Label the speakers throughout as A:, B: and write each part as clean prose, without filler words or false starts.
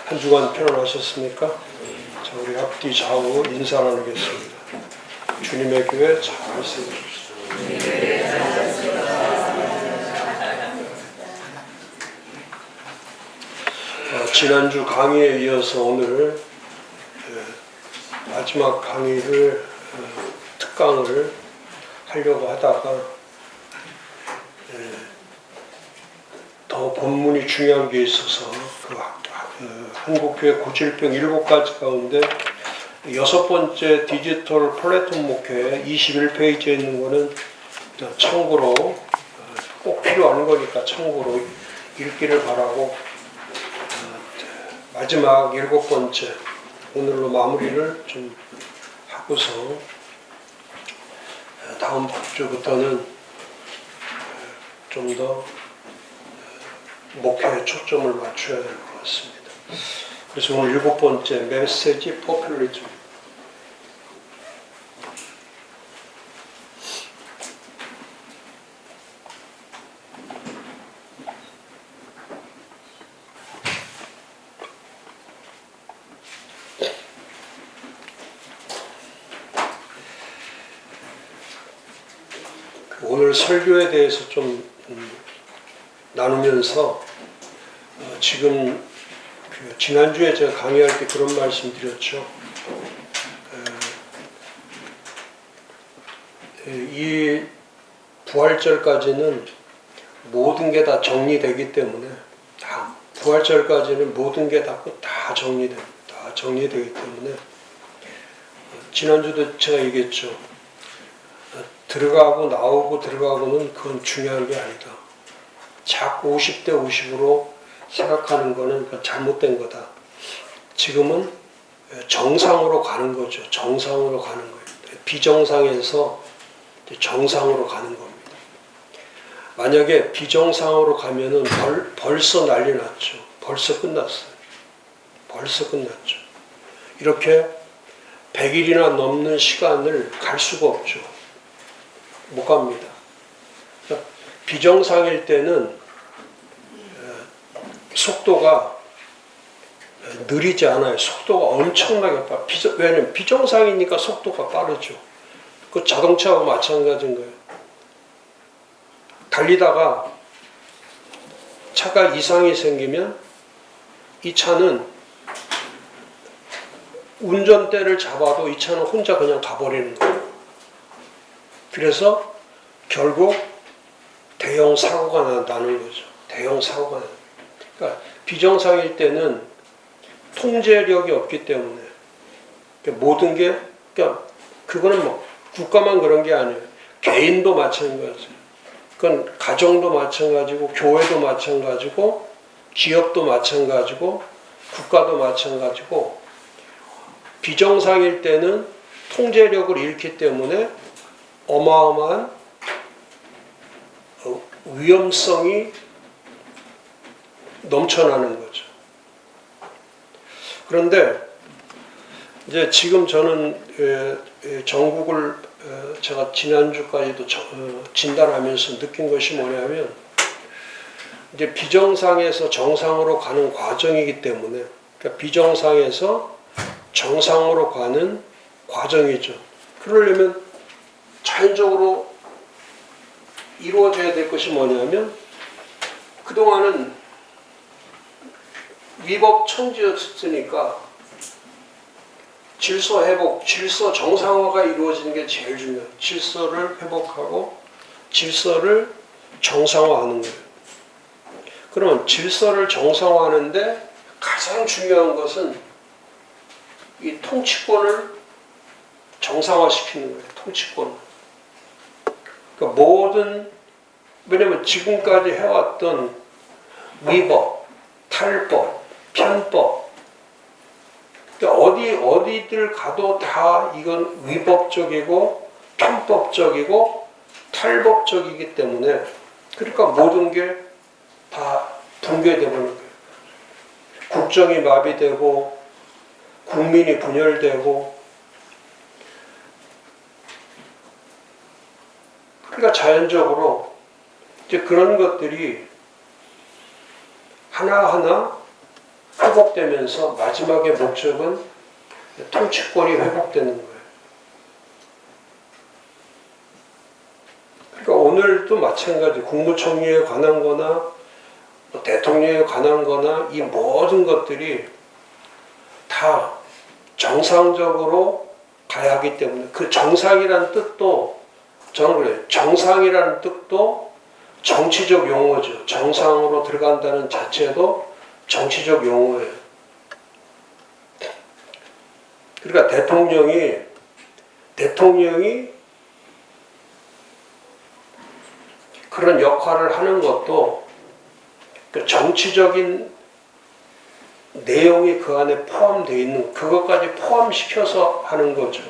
A: 한 주간 편안하셨습니까? 자, 우리 앞뒤 좌우 인사 나누겠습니다. 주님의 교회 잘 세우십시오. 지난주 강의에 이어서 오늘 마지막 강의를 특강을 하려고 하다가 더 본문이 중요한 게 있어서 한국교회 고질병 7가지 가운데 6번째 디지털 플랫폼 목회 21페이지에 있는 거는 참고로 꼭 필요한 거니까 참고로 읽기를 바라고 마지막 7번째 오늘로 마무리를 좀 하고서 다음 주부터는 좀 더 목표에 초점을 맞춰야 될 것 같습니다. 그래서 오늘 7번째 메시지 포퓰리즘. 오늘 설교에 대해서 좀 나누면서 지금 지난주에 제가 강의할 때 그런 말씀 드렸죠. 이 부활절까지는 모든 게 다 정리되기 때문에 부활절까지는 모든 게 다 정리되기 때문에 지난주도 제가 얘기했죠. 들어가고 나오고 들어가고는 그건 중요한 게 아니다. 자꾸 50대 50으로 생각하는 거는 잘못된 거다. 지금은 정상으로 가는 거죠. 정상으로 가는 거예요. 비정상에서 정상으로 가는 겁니다. 만약에 비정상으로 가면은 벌써 난리 났죠. 벌써 끝났어요. 벌써 끝났죠. 이렇게 100일이나 넘는 시간을 갈 수가 없죠. 못 갑니다. 비정상일 때는 속도가 느리지 않아요. 속도가 엄청나게 빠르죠. 왜냐면 비정상이니까 속도가 빠르죠. 그 자동차하고 마찬가지인 거예요. 달리다가 차가 이상이 생기면 이 차는 운전대를 잡아도 이 차는 혼자 그냥 가버리는 거예요. 그래서 결국 대형 사고가 나는 거죠. 대형 사고가 나는. 그러니까 비정상일 때는 통제력이 없기 때문에 모든 게 그거는 뭐 국가만 그런 게 아니에요. 개인도 마찬가지예요. 그건 가정도 마찬가지고 교회도 마찬가지고 기업도 마찬가지고 국가도 마찬가지고 비정상일 때는 통제력을 잃기 때문에 어마어마한 위험성이 넘쳐나는 거죠. 그런데 이제 지금 저는 전국을 제가 지난주까지도 진단하면서 느낀 것이 뭐냐면 이제 비정상에서 정상으로 가는 과정이기 때문에 그러니까 비정상에서 정상으로 가는 과정이죠. 그러려면 자연적으로 이루어져야 될 것이 뭐냐면 그동안은 위법천지였으니까 질서 회복, 질서 정상화가 이루어지는 게 제일 중요해요. 질서를 회복하고 질서를 정상화하는 거예요. 그러면 질서를 정상화하는데 가장 중요한 것은 이 통치권을 정상화시키는 거예요. 통치권. 그러니까 왜냐면 지금까지 해왔던 위법, 탈법, 편법, 그러니까 어디들 가도 다 이건 위법적이고 편법적이고 탈법적이기 때문에 그러니까 모든 게 다 붕괴되는 거예요. 국정이 마비되고 국민이 분열되고 그러니까 자연적으로 이제 그런 것들이 하나하나 회복되면서 마지막의 목적은 통치권이 회복되는 거예요. 그러니까 오늘도 마찬가지 국무총리에 관한 거나 대통령에 관한 거나 이 모든 것들이 다 정상적으로 가야 하기 때문에 그 정상이라는 뜻도 저는 그래요. 정상이라는 뜻도 정치적 용어죠. 정상으로 들어간다는 자체도 정치적 용어예요. 그러니까 대통령이 그런 역할을 하는 것도 그 정치적인 내용이 그 안에 포함되어 있는 그것까지 포함시켜서 하는 거죠.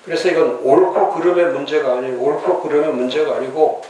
A: 그래서 이건 옳고 그름의 문제가 아니고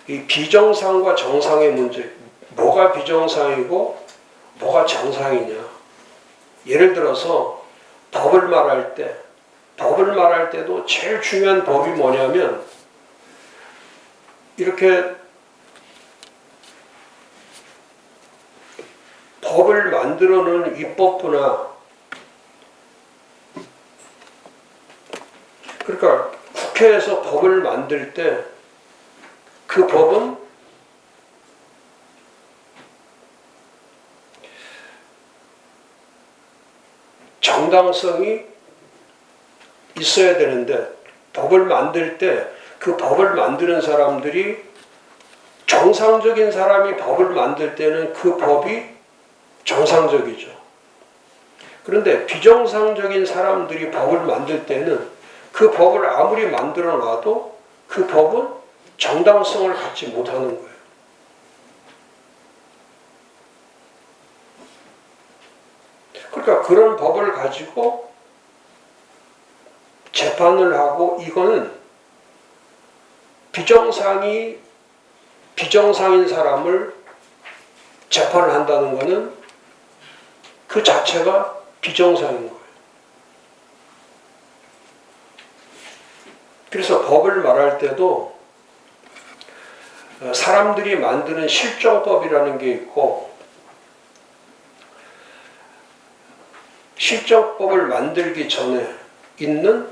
A: 이 비정상과 정상의 문제, 뭐가 비정상이고 뭐가 정상이냐. 예를 들어서 법을 말할 때도 제일 중요한 법이 뭐냐면 이렇게 법을 만들어 놓은 입법부나 그러니까 국회에서 법을 만들 때 그 법은 정당성이 있어야 되는데 법을 만들 때 그 법을 만드는 사람들이 정상적인 사람이 법을 만들 때는 그 법이 정상적이죠. 그런데 비정상적인 사람들이 법을 만들 때는 그 법을 아무리 만들어 놔도 그 법은 정당성을 갖지 못하는 거예요. 그러니까 그런 법을 가지고 재판을 하고 이거는 비정상인 사람을 재판을 한다는 것은 그 자체가 비정상인 거예요. 그래서 법을 말할 때도 사람들이 만드는 실정법이라는 게 있고 실정법을 만들기 전에 있는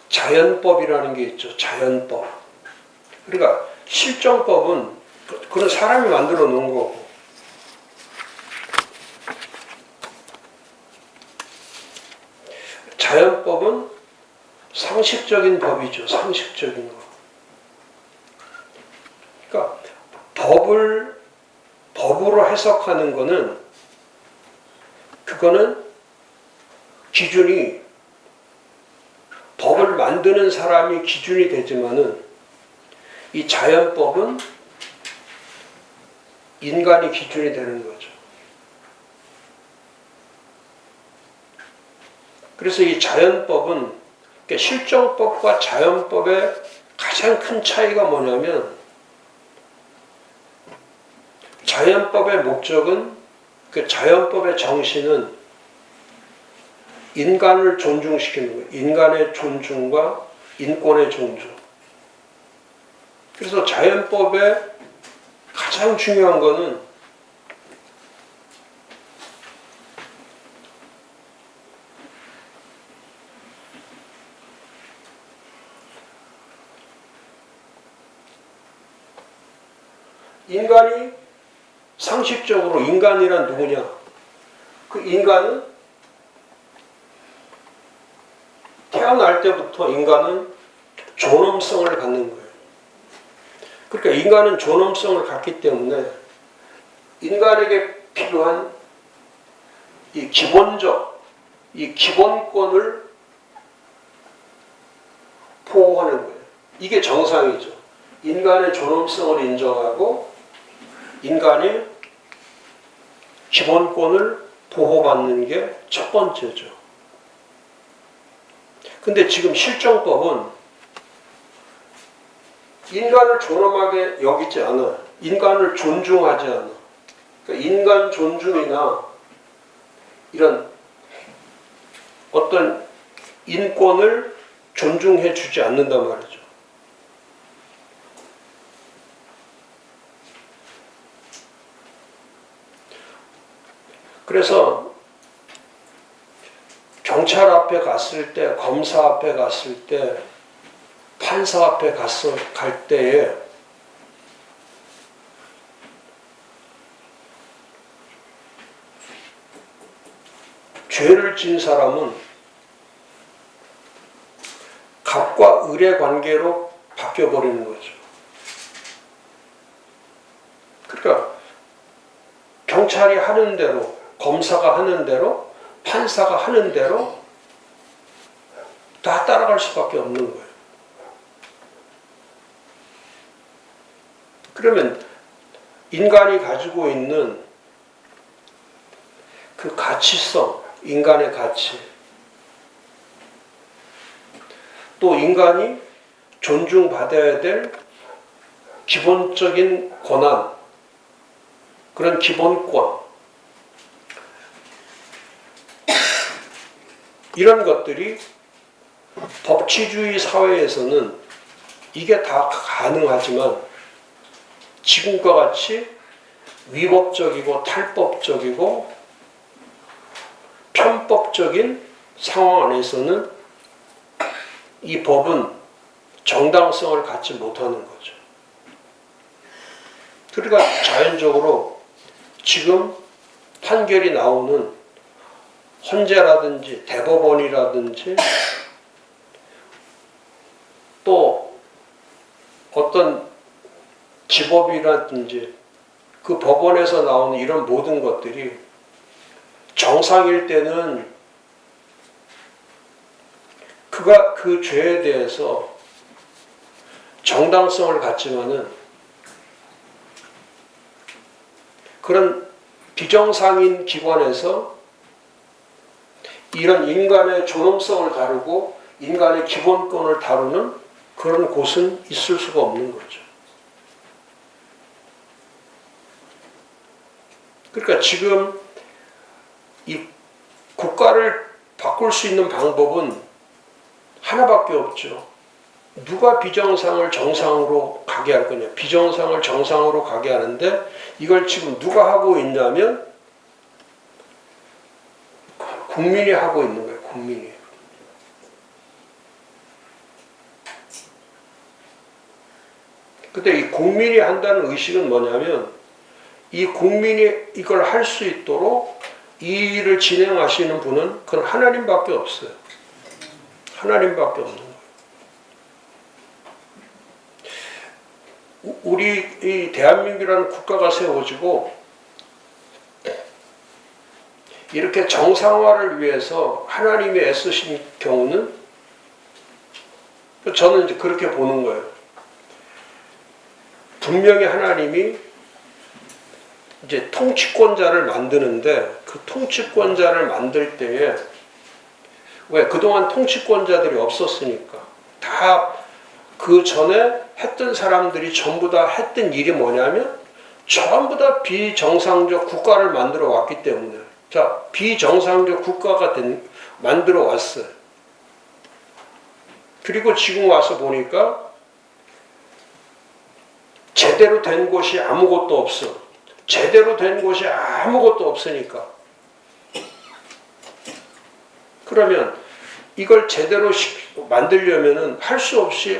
A: 자연법이라는 게 있죠. 자연법. 그러니까 실정법은 그런 사람이 만들어 놓은 거고 자연법은 상식적인 법이죠. 상식적인 거. 그러니까 법으로 해석하는 거는 그거는 기준이 법을 만드는 사람이 기준이 되지만은 이 자연법은 인간이 기준이 되는 거죠. 그래서 이 자연법은 실정법과 자연법의 가장 큰 차이가 뭐냐면 자연법의 목적은 그 자연법의 정신은 인간을 존중시키는 거예요. 인간의 존중과 인권의 존중. 그래서 자연법의 가장 중요한 거는 인간이 상식적으로 인간이란 누구냐? 그 인간은 태어날 때부터 인간은 존엄성을 갖는 거예요. 그러니까 인간은 존엄성을 갖기 때문에 인간에게 필요한 이 기본권을 보호하는 거예요. 이게 정상이죠. 인간의 존엄성을 인정하고 인간의 기본권을 보호받는 게 첫 번째죠. 근데 지금 실정법은 인간을 존엄하게 여기지 않아. 인간을 존중하지 않아. 그러니까 인간 존중이나 이런 어떤 인권을 존중해 주지 않는단 말이죠. 그래서 경찰 앞에 갔을 때, 검사 앞에 갔을 때, 판사 앞에 갈 때에 죄를 진 사람은 갑과 을의 관계로 바뀌어버리는 거죠. 그러니까 경찰이 하는 대로, 검사가 하는 대로, 판사가 하는 대로 다 따라갈 수밖에 없는 거예요. 그러면 인간이 가지고 있는 그 가치성, 인간의 가치, 또 인간이 존중받아야 될 기본적인 권한, 그런 기본권, 이런 것들이 법치주의 사회에서는 이게 다 가능하지만 지금과 같이 위법적이고 탈법적이고 편법적인 상황 안에서는 이 법은 정당성을 갖지 못하는 거죠. 그러니까 자연적으로 지금 판결이 나오는 헌재라든지 대법원이라든지 또 어떤 지법이라든지 그 법원에서 나오는 이런 모든 것들이 정상일 때는 그가 그 죄에 대해서 정당성을 갖지만은 그런 비정상인 기관에서 이런 인간의 존엄성을 다루고 인간의 기본권을 다루는 그런 곳은 있을 수가 없는 거죠. 그러니까 지금 이 국가를 바꿀 수 있는 방법은 하나밖에 없죠. 누가 비정상을 정상으로 가게 할 거냐. 비정상을 정상으로 가게 하는데 이걸 지금 누가 하고 있냐면 국민이 하고 있는 거예요. 국민이. 근데 이 국민이 한다는 의식은 뭐냐면 이 국민이 이걸 할 수 있도록 이 일을 진행하시는 분은 그건 하나님밖에 없어요. 하나님밖에 없는 거예요. 우리 이 대한민국이라는 국가가 세워지고 이렇게 정상화를 위해서 하나님이 애쓰신 경우는 저는 이제 그렇게 보는 거예요. 분명히 하나님이 이제 통치권자를 만드는데 그 통치권자를 만들 때에 왜 그동안 통치권자들이 없었으니까 다 그 전에 했던 사람들이 전부 다 했던 일이 뭐냐면 전부 다 비정상적 국가를 만들어 왔기 때문에 자 비정상적 국가가 만들어 왔어요. 그리고 지금 와서 보니까 제대로 된 곳이 아무것도 없어. 제대로 된 곳이 아무것도 없으니까. 그러면 이걸 제대로 만들려면은 할 수 없이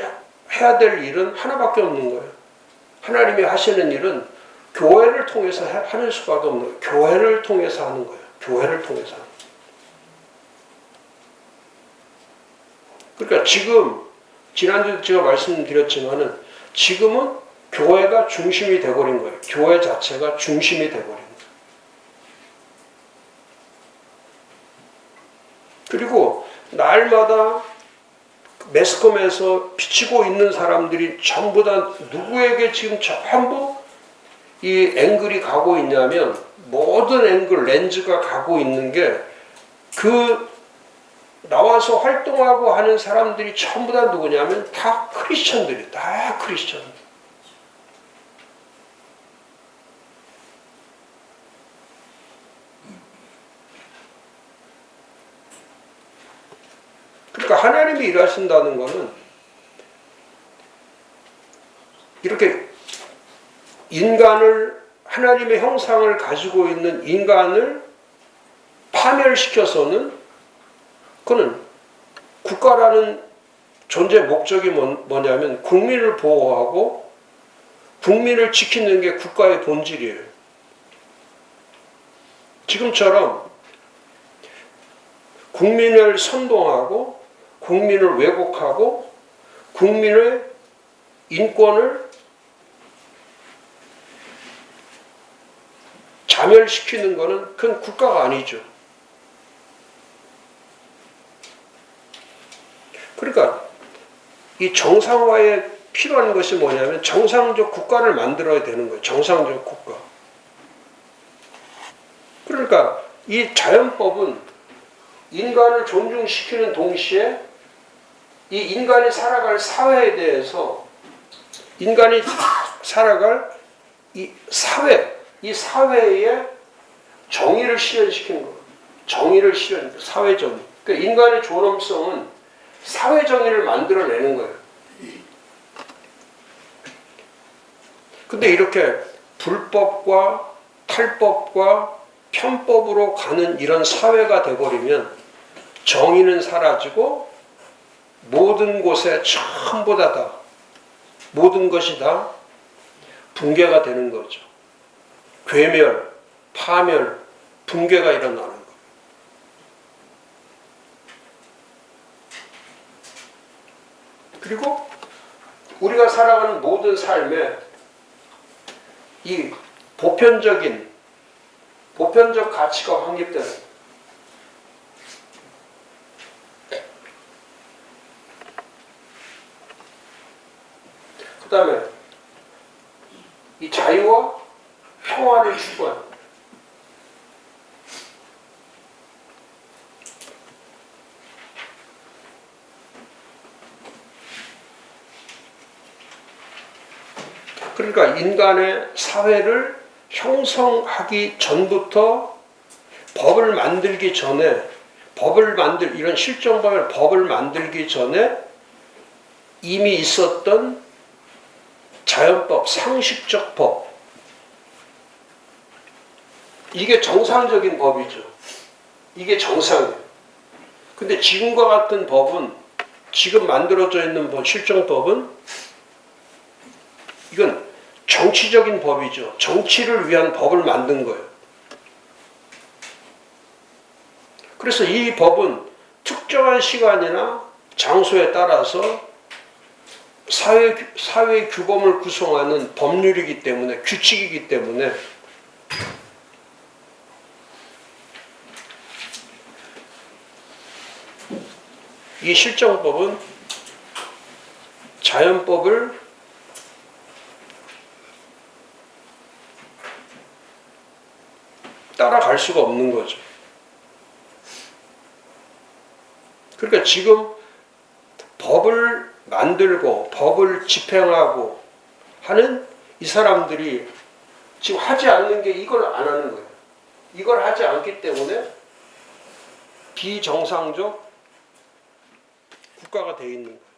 A: 해야 될 일은 하나밖에 없는 거예요. 하나님이 하시는 일은 교회를 통해서 하는 수밖에 없는 거예요. 교회를 통해서 하는 거예요. 교회를 통해서. 그러니까 지금 지난주에 제가 말씀드렸지만은 지금은 교회가 중심이 돼버린 거예요. 교회 자체가 중심이 돼버린 거예요. 그리고 날마다 매스컴에서 비치고 있는 사람들이 전부 다 누구에게 지금 전부 이 앵글이 가고 있냐면 모든 앵글, 렌즈가 가고 있는 게 그 나와서 활동하고 하는 사람들이 전부 다 누구냐면 다 크리스천들이 다 크리스천. 그러니까 하나님이 일하신다는 것은 이렇게 인간을 하나님의 형상을 가지고 있는 인간을 파멸시켜서는 그는 국가라는 존재 목적이 뭐냐면 국민을 보호하고 국민을 지키는 게 국가의 본질이에요. 지금처럼 국민을 선동하고 국민을 왜곡하고 국민의 인권을 자멸시키는 것은 그건 국가가 아니죠. 그러니까 이 정상화에 필요한 것이 뭐냐면 정상적 국가를 만들어야 되는 거예요. 정상적 국가. 그러니까 이 자연법은 인간을 존중시키는 동시에 이 인간이 살아갈 사회에 대해서 인간이 살아갈 이 사회에 정의를 실현시키는 거예요. 정의를 사회 정의. 그러니까 인간의 존엄성은 사회 정의를 만들어내는 거예요. 근데 이렇게 불법과 탈법과 편법으로 가는 이런 사회가 돼버리면 정의는 사라지고 모든 곳에 전부 다 모든 것이 다 붕괴가 되는 거죠. 괴멸, 파멸, 붕괴가 일어나는 거예요. 그리고 우리가 살아가는 모든 삶에 이 보편적 가치가 확립되는 거예요. 그 다음에 이 자유와 평화를 추구하는 거예요. 그러니까 인간의 사회를 형성하기 전부터 법을 만들기 전에 이런 실정법을 법을 만들기 전에 이미 있었던 자연법, 상식적 법, 이게 정상적인 법이죠. 이게 정상이에요. 근데 지금과 같은 법은, 지금 만들어져 있는 실정법은 이건 정치적인 법이죠. 정치를 위한 법을 만든 거예요. 그래서 이 법은 특정한 시간이나 장소에 따라서 사회 규범을 구성하는 법률이기 때문에, 규칙이기 때문에 이 실정법은 자연법을 따라갈 수가 없는 거죠. 그러니까 지금 법을 만들고 법을 집행하고 하는 이 사람들이 지금 하지 않는 게 이걸 안 하는 거예요. 이걸 하지 않기 때문에 비정상적 국가가 되어 있는 거예요.